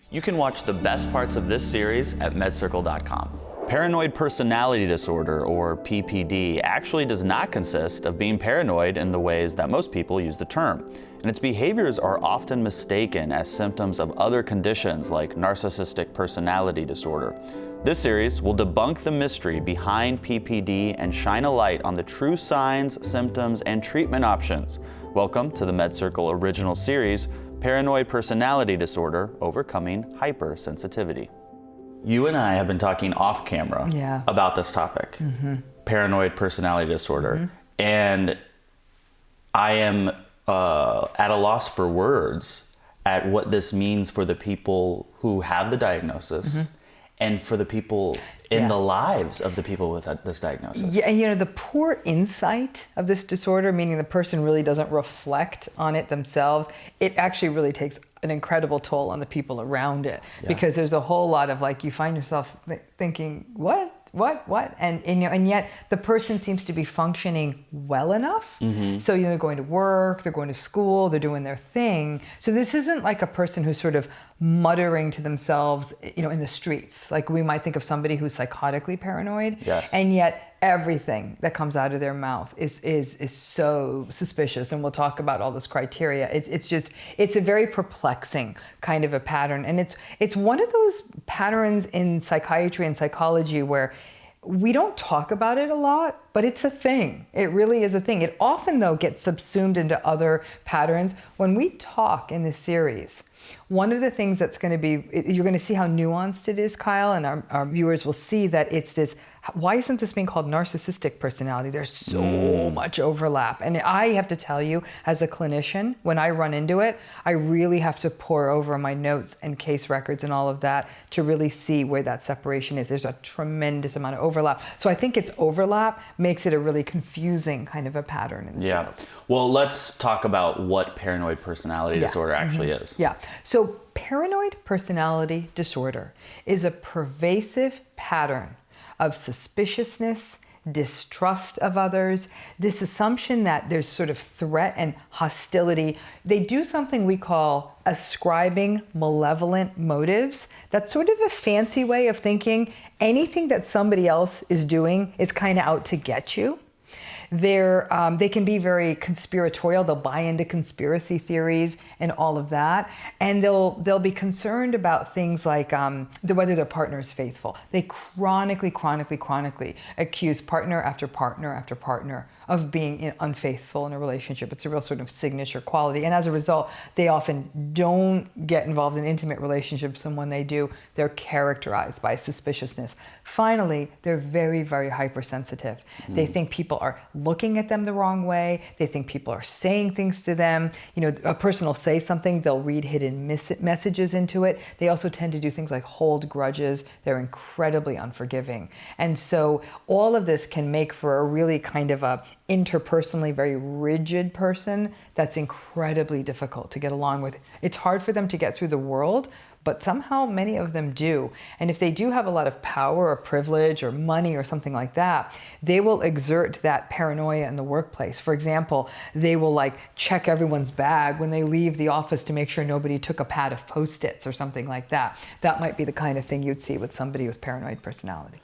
You can watch the best parts of this series at MedCircle.com. Paranoid personality disorder, or PPD, actually does not consist of being paranoid in the ways that most people use the term, and its behaviors are often mistaken as symptoms of other conditions like narcissistic personality disorder. This series will debunk the mystery behind PPD and shine a light on the true signs, symptoms, and treatment options. Welcome to the MedCircle original series, Paranoid Personality Disorder, Overcoming Hypersensitivity. You and I have been talking off camera about this topic, paranoid personality disorder, and I am at a loss for words at what this means for the people who have the diagnosis and for the people in the lives of the people with this diagnosis. Yeah, and you know, the poor insight of this disorder, meaning the person really doesn't reflect on it themselves, it actually really takes an incredible toll on the people around it, because there's a whole lot of like, you find yourself thinking, what? And you know, and yet the person seems to be functioning well enough. So you know, they're going to work, they're going to school, they're doing their thing. So this isn't like a person who's sort of muttering to themselves, you know, in the streets. Like we might think of somebody who's psychotically paranoid, and yet everything that comes out of their mouth is so suspicious. And we'll talk about all those criteria. It's a very perplexing kind of a pattern. And it's one of those patterns in psychiatry and psychology where we don't talk about it a lot, but it's a thing. It really is a thing. It often, though, gets subsumed into other patterns. When we talk in this series, one of the things that's going to be, you're going to see how nuanced it is, Kyle, and our viewers will see that it's this, why isn't this being called narcissistic personality? There's so much overlap. And I have to tell you, as a clinician, when I run into it, I really have to pore over my notes and case records and all of that to really see where that separation is. There's a tremendous amount of overlap. So I think its overlap makes it a really confusing kind of a pattern. In the field. Well, let's talk about what paranoid personality disorder actually is. So paranoid personality disorder is a pervasive pattern of suspiciousness, distrust of others, this assumption that there's sort of threat and hostility. They do something we call ascribing malevolent motives. That's sort of a fancy way of thinking anything that somebody else is doing is kind of out to get you. They can be very conspiratorial. They'll buy into conspiracy theories and all of that, and they'll be concerned about things like whether their partner is faithful. They chronically accuse partner after partner after partner of being unfaithful in a relationship. It's a real sort of signature quality, and as a result, they often don't get involved in intimate relationships, and when they do, they're characterized by suspiciousness. Finally, they're very, very hypersensitive. They think people are looking at them the wrong way. They think people are saying things to them. You know, a person will say something, they'll read hidden messages into it. They also tend to do things like hold grudges. They're incredibly unforgiving. And so all of this can make for a really kind of a interpersonally very rigid person that's incredibly difficult to get along with. It's hard for them to get through the world, but somehow many of them do. And if they do have a lot of power or privilege or money or something like that, they will exert that paranoia in the workplace. For example, they will like check everyone's bag when they leave the office to make sure nobody took a pad of Post-its or something like that. That might be the kind of thing you'd see with somebody with paranoid personality.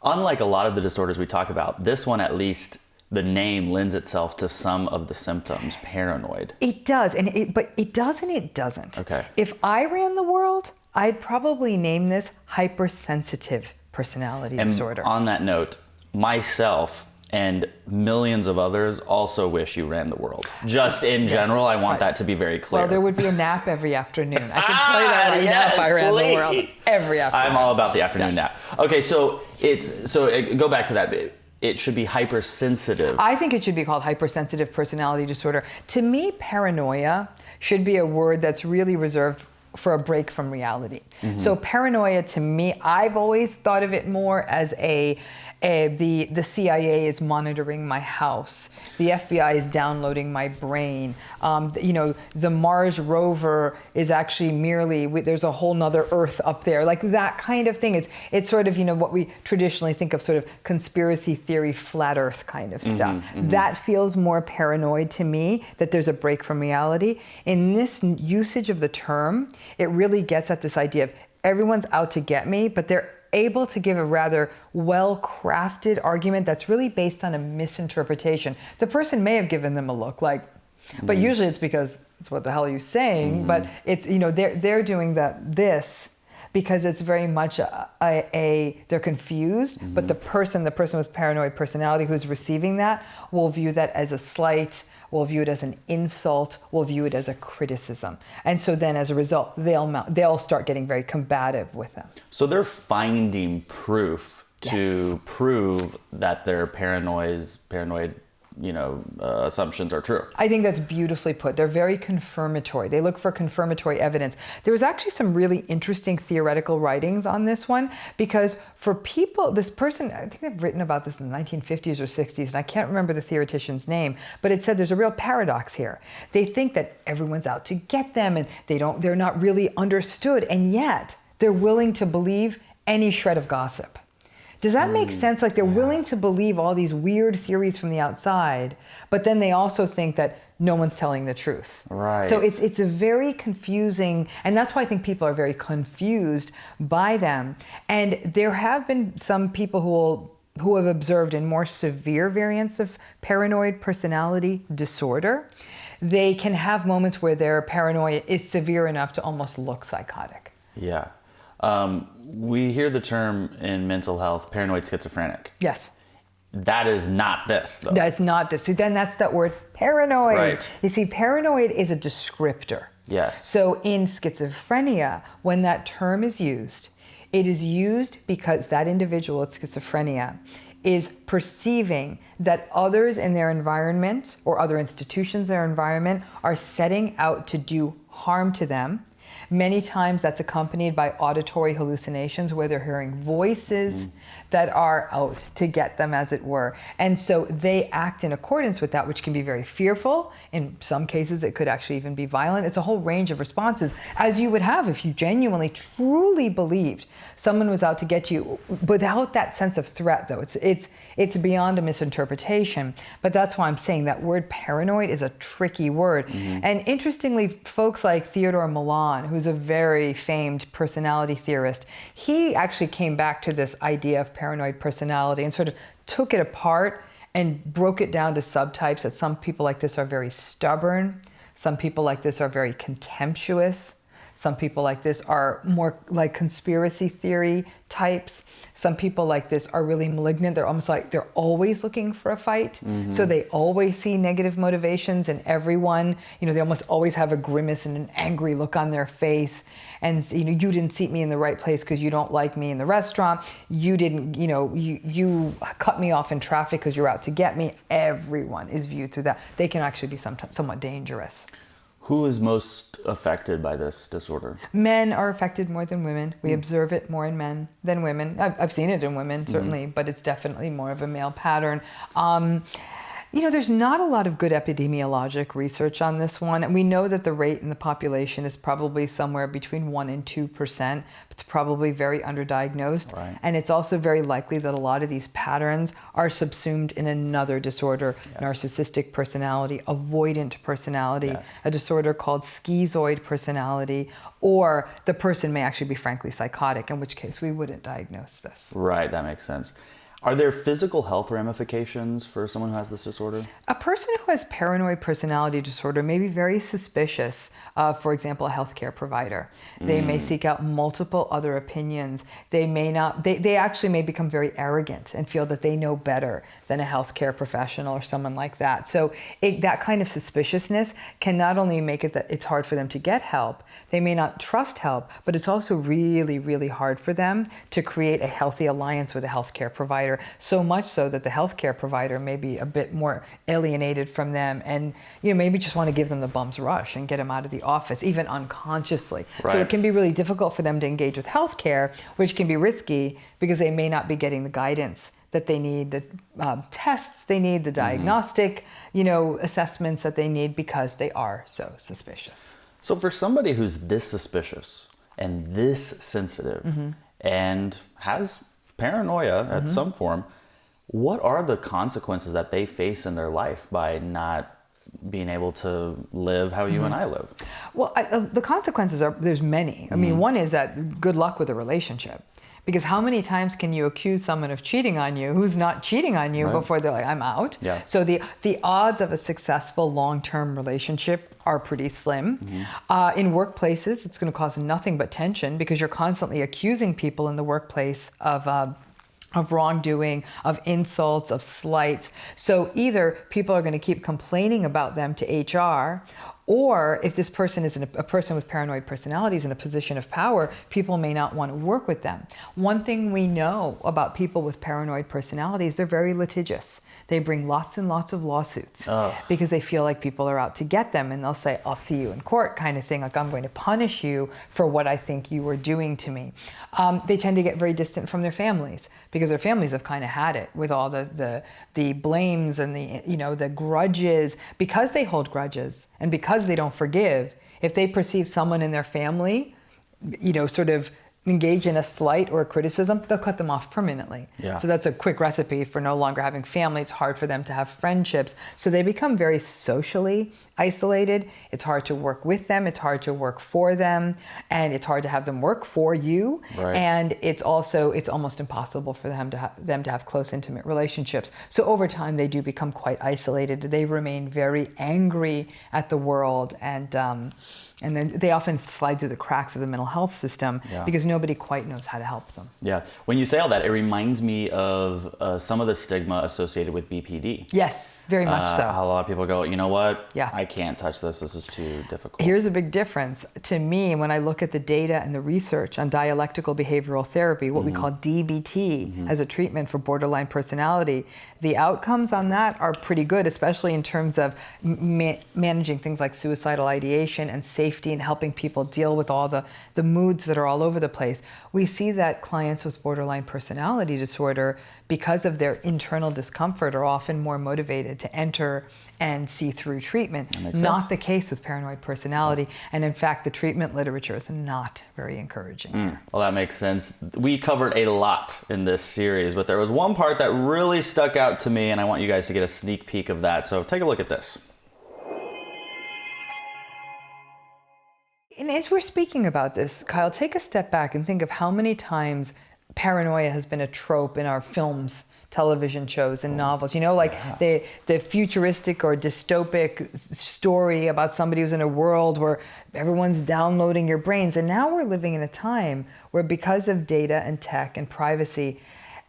Unlike a lot of the disorders we talk about, this one, at least the name lends itself to some of the symptoms, paranoid. It does, but it does and it doesn't. Okay. If I ran the world, I'd probably name this hypersensitive personality disorder. On that note, myself and millions of others also wish you ran the world. Just in general, I want that to be very clear. Well, there would be a nap every afternoon. I can tell you that right now if I ran the world. Every afternoon. I'm all about the afternoon nap. Okay, so go back to that bit. It should be hypersensitive. I think it should be called hypersensitive personality disorder. To me, paranoia should be a word that's really reserved for a break from reality. So paranoia, to me, I've always thought of it more as the CIA is monitoring my house. The FBI is downloading my brain. The Mars rover is actually merely, there's a whole nother Earth up there. Like that kind of thing. It's sort of, what we traditionally think of sort of conspiracy theory, flat Earth kind of stuff. That feels more paranoid to me, that there's a break from reality. In this usage of the term, it really gets at this idea of everyone's out to get me, but they're able to give a rather well-crafted argument that's really based on a misinterpretation. The person may have given them a look like, but usually it's because it's what the hell are you saying? But it's, they're doing this because it's very much they're confused, but the person with paranoid personality who's receiving that will view that as a slight, will view it as an insult, will view it as a criticism. And so then as a result, they'll start getting very combative with them. So they're finding proof to prove that their paranoid assumptions are true. I think that's beautifully put. They're very confirmatory. They look for confirmatory evidence. There was actually some really interesting theoretical writings on this one, because for people, this person, I think they've written about this in the 1950s or 60s, and I can't remember the theoretician's name, but it said there's a real paradox here. They think that everyone's out to get them, and they're not really understood, and yet they're willing to believe any shred of gossip. Does that make sense? Like they're willing to believe all these weird theories from the outside, but then they also think that no one's telling the truth. Right. So it's a very confusing, and that's why I think people are very confused by them. And there have been some people who have observed in more severe variants of paranoid personality disorder, they can have moments where their paranoia is severe enough to almost look psychotic. Yeah. We hear the term in mental health, paranoid schizophrenic. Yes. That is not this, though. That's not this. See, then that's that word paranoid. Right. You see, paranoid is a descriptor. Yes. So in schizophrenia, when that term is used, it is used because that individual with schizophrenia is perceiving that others in their environment or other institutions in their environment are setting out to do harm to them. Many times that's accompanied by auditory hallucinations where they're hearing voices that are out to get them, as it were. And so they act in accordance with that, which can be very fearful. In some cases, it could actually even be violent. It's a whole range of responses, as you would have if you genuinely, truly believed someone was out to get you, without that sense of threat, though. It's beyond a misinterpretation. But that's why I'm saying that word paranoid is a tricky word. And interestingly, folks like Theodore Milan, who's a very famed personality theorist, he actually came back to this idea of paranoid personality and sort of took it apart and broke it down to subtypes, that some people like this are very stubborn, some people like this are very contemptuous, some people like this are more like conspiracy theory types. Some people like this are really malignant. They're almost like they're always looking for a fight. So they always see negative motivations in everyone. They almost always have a grimace and an angry look on their face. And you didn't seat me in the right place because you don't like me in the restaurant. You didn't, you cut me off in traffic because you're out to get me. Everyone is viewed through that. They can actually be somewhat dangerous. Who is most affected by this disorder? Men are affected more than women. We observe it more in men than women. I've seen it in women, certainly, but it's definitely more of a male pattern. There's not a lot of good epidemiologic research on this one. And we know that the rate in the population is probably somewhere between 1% and 2%. It's probably very underdiagnosed. Right. And it's also very likely that a lot of these patterns are subsumed in another disorder, narcissistic personality, avoidant personality, a disorder called schizoid personality, or the person may actually be frankly psychotic, in which case we wouldn't diagnose this. Right, that makes sense. Are there physical health ramifications for someone who has this disorder? A person who has paranoid personality disorder may be very suspicious of, for example, a healthcare provider. They may seek out multiple other opinions. They may not, they actually may become very arrogant and feel that they know better than a healthcare professional or someone like that. So that kind of suspiciousness can not only make it that it's hard for them to get help, they may not trust help, but it's also really, really hard for them to create a healthy alliance with a healthcare provider. So much so that the healthcare provider may be a bit more alienated from them and maybe just want to give them the bum's rush and get them out of the office, even unconsciously. Right. So it can be really difficult for them to engage with healthcare, which can be risky because they may not be getting the guidance that they need, the tests they need, the diagnostic, assessments that they need because they are so suspicious. So for somebody who's this suspicious and this sensitive and has paranoia at some form, what are the consequences that they face in their life by not being able to live how you and I live? Well, the consequences are, there's many. I mean, one is that good luck with a relationship. Because how many times can you accuse someone of cheating on you who's not cheating on you before they're like, I'm out? Yeah. So the odds of a successful long-term relationship are pretty slim. In workplaces, it's going to cause nothing but tension because you're constantly accusing people in the workplace of wrongdoing, of insults, of slights. So either people are going to keep complaining about them to HR, or if this person is a person with paranoid personalities in a position of power, people may not want to work with them. One thing we know about people with paranoid personalities, they're very litigious. They bring lots and lots of lawsuits because they feel like people are out to get them, and they'll say, I'll see you in court kind of thing, like I'm going to punish you for what I think you were doing to me. They tend to get very distant from their families because their families have kind of had it with all the blames and the grudges. Because they hold grudges and because they don't forgive, if they perceive someone in their family, sort of engage in a slight or a criticism, they'll cut them off permanently. Yeah. So that's a quick recipe for no longer having family. It's hard for them to have friendships. So they become very socially isolated. It's hard to work with them. It's hard to work for them. And it's hard to have them work for you. Right. And it's almost impossible for them to have close, intimate relationships. So over time, they do become quite isolated. They remain very angry at the world, and then they often slide through the cracks of the mental health system because nobody quite knows how to help them. Yeah. When you say all that, it reminds me of some of the stigma associated with BPD. Yes, very much so. How a lot of people go, you know what? Yeah. I can't touch this. This is too difficult. Here's a big difference. To me, when I look at the data and the research on dialectical behavioral therapy, what we call DBT as a treatment for borderline personality, the outcomes on that are pretty good, especially in terms of managing things like suicidal ideation and safety and helping people deal with all the moods that are all over the place. We see that clients with borderline personality disorder, because of their internal discomfort, are often more motivated to enter and see through treatment. Not the case with paranoid personality. And in fact, the treatment literature is not very encouraging. Well, that makes sense. We covered a lot in this series, but there was one part that really stuck out to me, and I want you guys to get a sneak peek of that. So take a look at this. And as we're speaking about this, Kyle, take a step back and think of how many times paranoia has been a trope in our films, television shows, and novels. The futuristic or dystopic story about somebody who's in a world where everyone's downloading your brains. And now we're living in a time where, because of data and tech and privacy,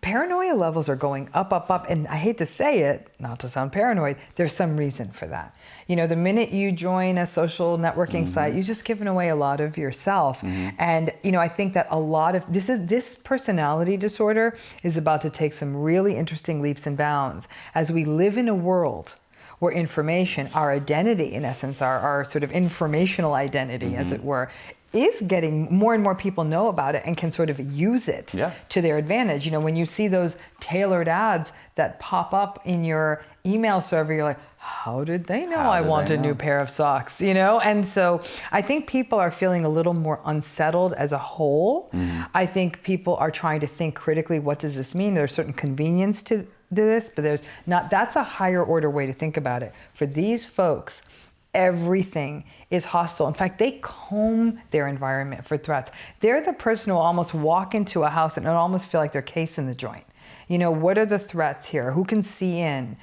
paranoia levels are going up, up, up. And I hate to say it, not to sound paranoid, there's some reason for that. The minute you join a social networking site, you've just given away a lot of yourself. And, I think that a lot of this personality disorder is about to take some really interesting leaps and bounds as we live in a world where information, our identity, in essence, our sort of informational identity, as it were, is getting more and more people know about it and can sort of use it to their advantage. When you see those tailored ads that pop up in your email server, you're like, how did they know I want a new pair of socks? And so I think people are feeling a little more unsettled as a whole. I think people are trying to think critically, what does this mean? There's certain convenience to this, but there's not. That's a higher order way to think about it. For these folks, everything is hostile. In fact, they comb their environment for threats. They're the person who will almost walk into a house and it'll almost feel like they're casing the joint. What are the threats here? Who can see in?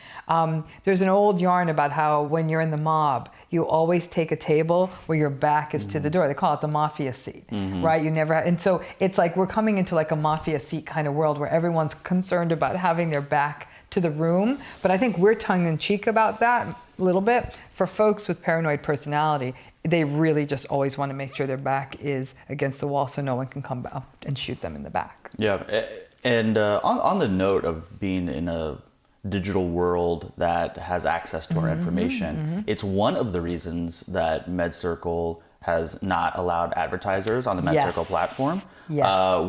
There's an old yarn about how when you're in the mob, you always take a table where your back is to the door. They call it the mafia seat, right? And so it's like we're coming into like a mafia seat kind of world where everyone's concerned about having their back to the room. But I think we're tongue-in-cheek about that a little bit. For folks with paranoid personality, they really just always want to make sure their back is against the wall so no one can come out and shoot them in the back. Yeah. And on the note of being in a digital world that has access to our information, it's one of the reasons that MedCircle has not allowed advertisers on the Yes. MedCircle platform. Yes.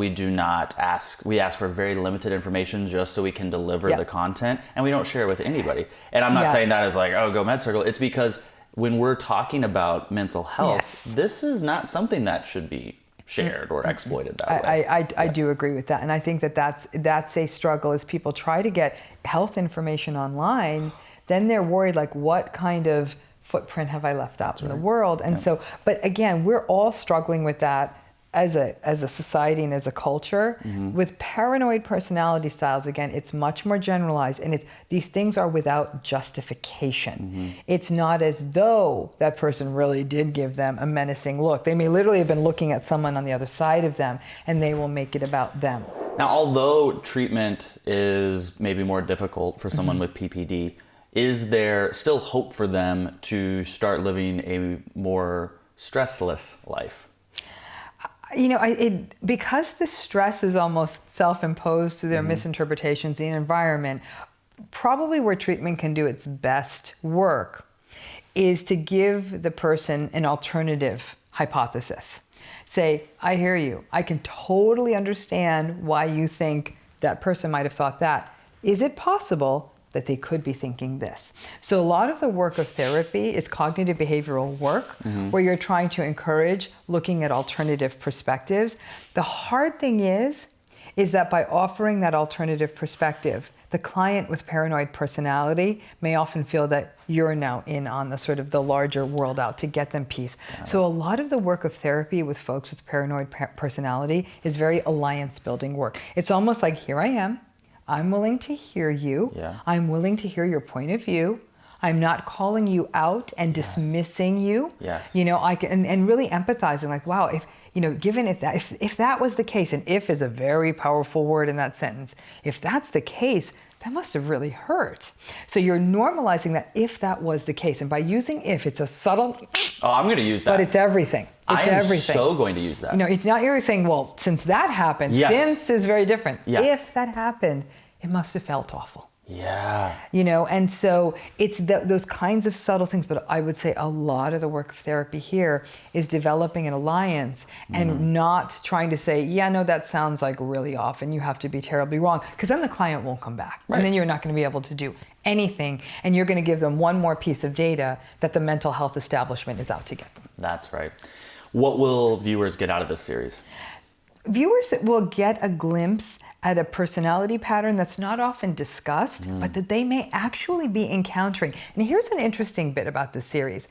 We ask for very limited information just so we can deliver Yep. the content, and we don't share it with anybody. And I'm not Yeah. saying that as like, oh, go MedCircle. It's because when we're talking about mental health, Yes. this is not something that should be shared or exploited that way. I do agree with that, and I think that that's a struggle as people try to get health information online. Then they're worried, like, what kind of footprint have I left out in the world? And so, but again, we're all struggling with that as a society and as a culture. With paranoid personality styles, again, it's much more generalized, and these things are without justification. It's not as though that person really did give them a menacing look. They may literally have been looking at someone on the other side of them, and they will make it about them. Now, although treatment is maybe more difficult for someone with PPD, is there still hope for them to start living a more stressless life? You know, because the stress is almost self-imposed through their misinterpretations in the environment, probably where treatment can do its best work is to give the person an alternative hypothesis. Say, I hear you. I can totally understand why you think that person might have thought that. Is it possible that they could be thinking this? So a lot of the work of therapy is cognitive behavioral work, where you're trying to encourage looking at alternative perspectives. The hard thing is that by offering that alternative perspective, the client with paranoid personality may often feel that you're now in on the sort of the larger world out to get them peace. So a lot of the work of therapy with folks with paranoid personality is very alliance building work. It's almost like, here I am. I'm willing to hear you. Yeah. I'm willing to hear your point of view. I'm not calling you out and dismissing you. Yes. You know, I can, and really empathizing, like, wow, if, you know, given if that was the case, and if is a very powerful word in that sentence, if that's the case, that must have really hurt. So you're normalizing that if that was the case. And by using if, it's a subtle, Oh, I'm going to use that. but it's everything. It's everything. so going to use that. You know, it's not you're saying, well, since that happened, Yes. since is very different. Yeah. If that happened, it must have felt awful. Yeah. You know, and so it's those kinds of subtle things, but I would say a lot of the work of therapy here is developing an alliance and not trying to say, yeah, no, that sounds like really off and you have to be terribly wrong, because then the client won't come back. Right. And then you're not going to be able to do anything, and you're going to give them one more piece of data that the mental health establishment is out to get them. That's right. What will viewers get out of this series? Viewers will get a glimpse at a personality pattern that's not often discussed, but that they may actually be encountering. And here's an interesting bit about this series.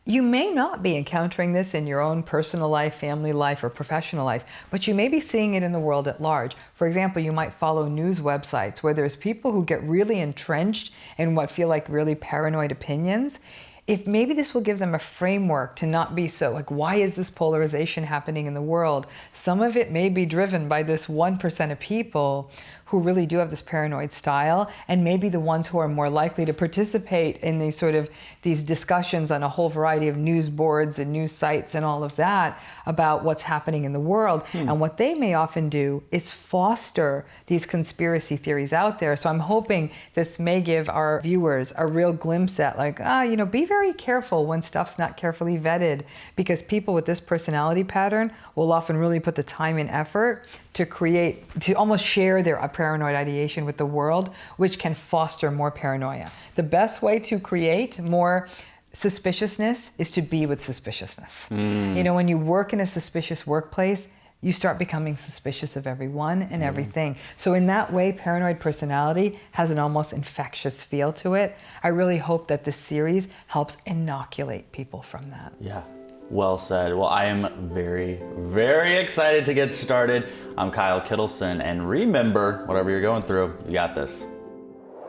You may not be encountering this in your own personal life, family life, or professional life, but you may be seeing it in the world at large. For example, you might follow news websites where there's people who get really entrenched in what feel like really paranoid opinions. If maybe this will give them a framework to not be so like, why is this polarization happening in the world? Some of it may be driven by this 1% of people who really do have this paranoid style, and maybe the ones who are more likely to participate in these discussions on a whole variety of news boards and news sites and all of that about what's happening in the world. And what they may often do is foster these conspiracy theories out there. So I'm hoping this may give our viewers a real glimpse at, like, you know, be very careful when stuff's not carefully vetted, because people with this personality pattern will often really put the time and effort to almost share their paranoid ideation with the world, which can foster more paranoia. The best way to create more suspiciousness is to be with suspiciousness. You know, when you work in a suspicious workplace, you start becoming suspicious of everyone and everything. So in that way, paranoid personality has an almost infectious feel to it. I really hope that this series helps inoculate people from that. Yeah. Well said. Well, I am very, very excited to get started. I'm Kyle Kittleson, and remember, whatever you're going through, you got this.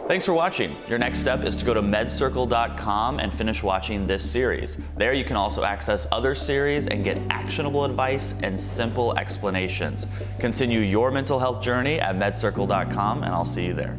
Thanks for watching. Your next step is to go to MedCircle.com and finish watching this series. There you can also access other series and get actionable advice and simple explanations. Continue your mental health journey at MedCircle.com, and I'll see you there.